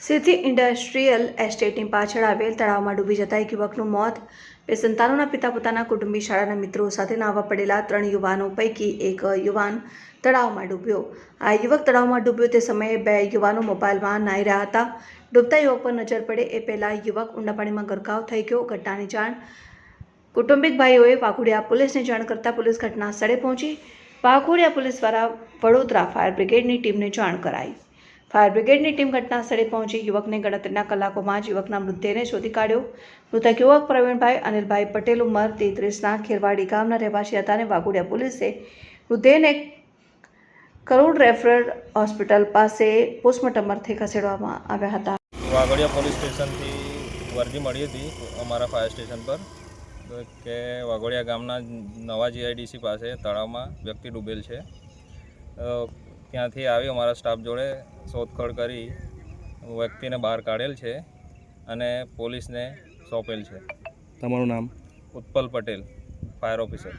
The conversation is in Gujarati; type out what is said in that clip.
સિદ્ધિ ઇન્ડસ્ટ્રીયલ એસ્ટેટની પાછળ આવેલ તળાવમાં ડૂબી જતા એક યુવકનું મોત. બે સંતાનોના પિતા પોતાના કુટુંબી શાળાના મિત્રો સાથે નાહવા પડેલા 3 યુવાનો પૈકી એક યુવાન તળાવમાં ડૂબ્યો. આ યુવક તળાવમાં ડૂબ્યો તે સમયે 2 યુવાનો મોબાઈલમાં નાહી રહ્યા હતા. ડૂબતા યુવક પર નજર પડે એ પહેલા યુવક ઊંડા પાણીમાં ગરકાવ થઈ ગયો. ઘટનાની જાણ કુટુંબિક ભાઈઓએ વાઘોડિયા પોલીસને જાણ કરતા પોલીસ ઘટના સ્થળે પહોંચી વાઘોડિયા પોલીસ દ્વારા વડોદરા ફાયર બ્રિગેડની ટીમને જાણ કરાઈ. ફાયર બ્રિગેડની ટીમ ઘટના સ્થળે પહોંચી યુવકને ગણતરીના કલાકોમાં જ યુવકના મૃતદેહને શોધી કાઢ્યો. મૃતક યુવક પ્રવીણભાઈ અનિલભાઈ પટેલ ઉંમર 33ના ખેરવાડી ગામના રહેવાસી હતા અને વાઘોડિયા પોલીસે મૃતદેહને કરોડ રેફરલ હોસ્પિટલ પાસે પોસ્ટમોર્ટમ અર્થે ખસેડવામાં આવ્યા હતા. વાઘોડિયા પોલીસ સ્ટેશનથી વર્દી મળી હતી અમારા ફાયર સ્ટેશન પર કે વાઘોડિયા ગામના નવા જીઆઈડીસી પાસે તળાવમાં વ્યક્તિ ડૂબેલ છે. ત્યાંથી આવી અમારા સ્ટાફ જોડે શોધખોળ કરી વ્યક્તિને બહાર કાઢેલ છે અને પોલીસને સોંપેલ છે. તમારું નામ? Utpal Patel, fire officer.